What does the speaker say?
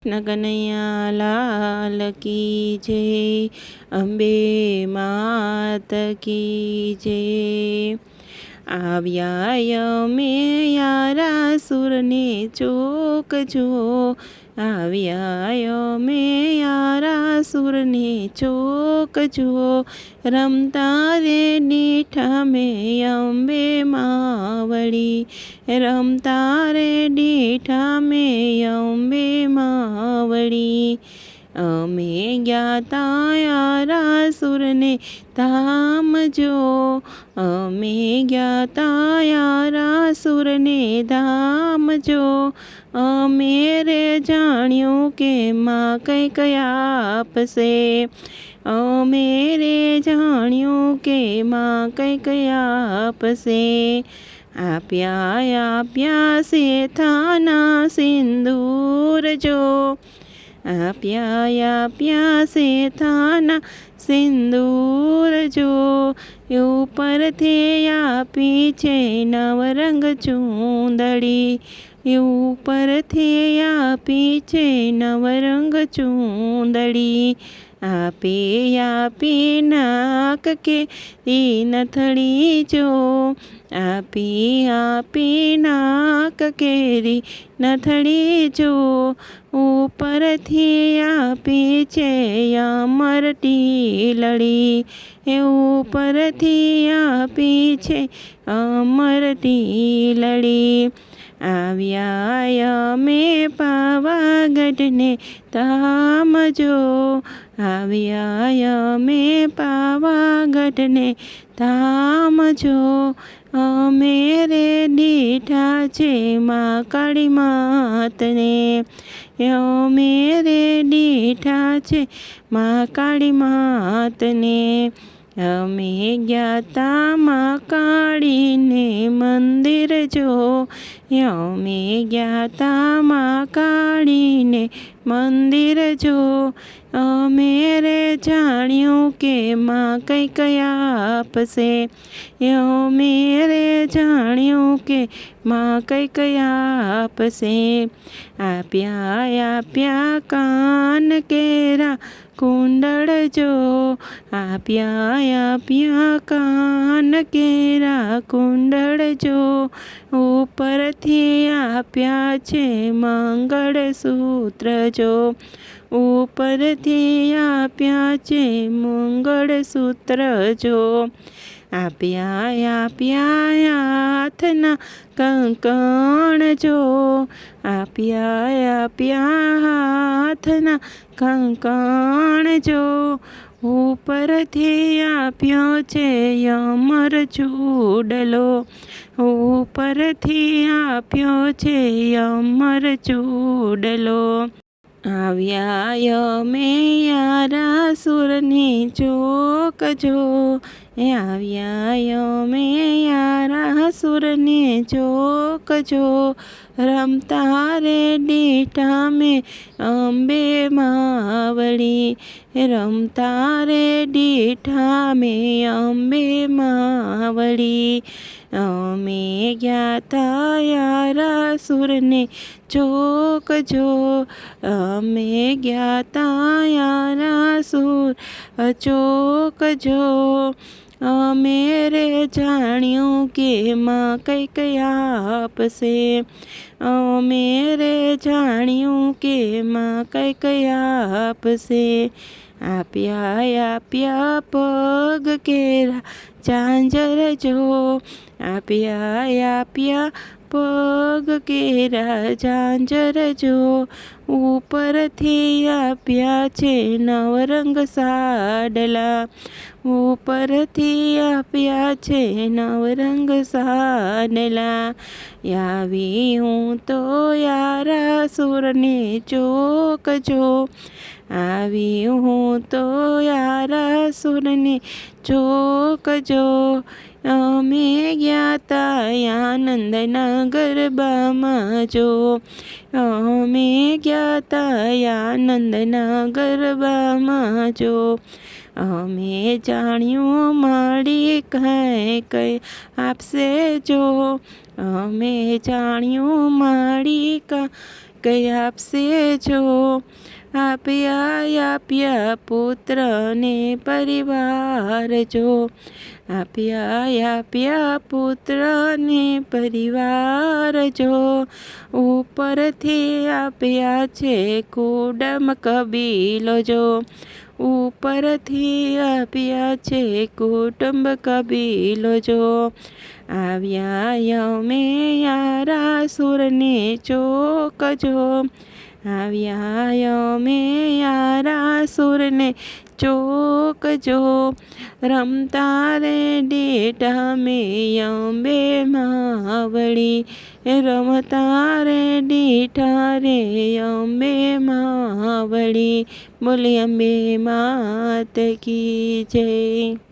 કૃષ્ણ કનૈયા લાલ કી જય, અંબે માત કી જય। આવ્યા અમે યારાસુરને ચોકજો, આવ્યા અમે યારાસુરને ચોકજો। રમતા રે દીઠા મેં અંબે માવળી, રમતા રે દીઠા મેં અંબે માવળી। અમે ગયા તા યારાસુરને ધામજો, અમે ગયા તા યારાસુરને ધામજો। અમે રે જાણ્યું કે માં કંઈક આપશે, અમે રે જાણ્યું કે માં કંઈક આપશે। આપ્યા શેથાના સિંદૂર જો, આપ્યા શેથાના સિંદૂર જો। ઉપરથી આપી છે નવરંગ ચૂંદડી, ઉપરથી આપી છે નવરંગ ચૂંદડી। આપી નાક કે નથડી જો, આપી નાક કેરી નથડી જો। ઉપરથી આપી છે અમર ટીલડી, ઉપરથી આપી છે અમર ટીલડી। આવ્યા અમે પાવાગઢને ધામજો, આવ્યા અમે પાવાગઢને ધામજો। અમે રે દીઠા છે માં કાળી માતને, અમે રે દીઠા છે માં કાળી માતને। અમે ગયા તા માં કાળીને મંદિર જો, અમે ગયા તા માં કાળીને મંદિર જો। અમે રે જાણ્યું કે માં કંઈક આપશે, અમે રે જાણ્યું કે માં કંઈક આપશે। આપ્યા કાન કેરા કુંડળ જો, આપ્યા કાન કેરા કુંડળ જો। ઉપરથી આપ્યા છે મંગળસૂત્ર જો, ઉપરથી આપ્યા છે મંગળસૂત્ર જો। આપ્યા હાથના કંકણ જો, આપ્યા હાથના કંકણ જો। ઉપરથી આપ્યો છે અમર ચૂડલો, ઉપરથી આપ્યો છે અમર ચૂડલો। આવ્યા અમે યારાસુરની ચોકજો, આવ્યા અમે યારાસુરની ચોકજો। રમતા રે દીઠા મેં અંબે માવળી, રમતા રે દીઠા મેં અંબે માવળી। અમે ગયા તા યારાસુરને ચોકજો, અમે ગયા તા યારાસુર ચોકજો। અમે રે જાણ્યું કે માં કંઈક આપશે, અમે રે જાણ્યું કે માં કંઈક આપશે। આપ્યા પગ કેરા ઝાંઝર જો, આપ્યા પગ કેરા ઝાંઝર જો। ઉપરથી આપ્યા છે નવરંગ સાડલા, ઉપરથી આપ્યા છે નવરંગ સાડલા। આવી હું તો યારાસુરને ચોકજો, આવી હું તો યારાસુરને ચોકજો। અમે ગયા તા આનંદના ગરબામાં જો, અમે ગયા તા આનંદના ગરબામાં જો। અમે જાણ્યું માડી કઈ આપશે જો, અમે જાણ્યું માડી કઈ આપશે જો. આપ્યા પુત્રને પરિવાર જો. આપ્યા પુત્રને પરિવાર જો. ઉપરથી આપ્યા છે કુટુંબ કબીલો જો. ઉપરથી આપ્યા છે કુટુંબ કબીલો જો. આવ્યા યમે યારાસુરને ચોકજો. આવ્યા યમે યારાસુરને ચોકજો. રમતા રે ડીઠા મેં અંબે માવળી. રમતા રે ડીઠા રે અંબે માવળી. બોલી અંબે માત કી જય.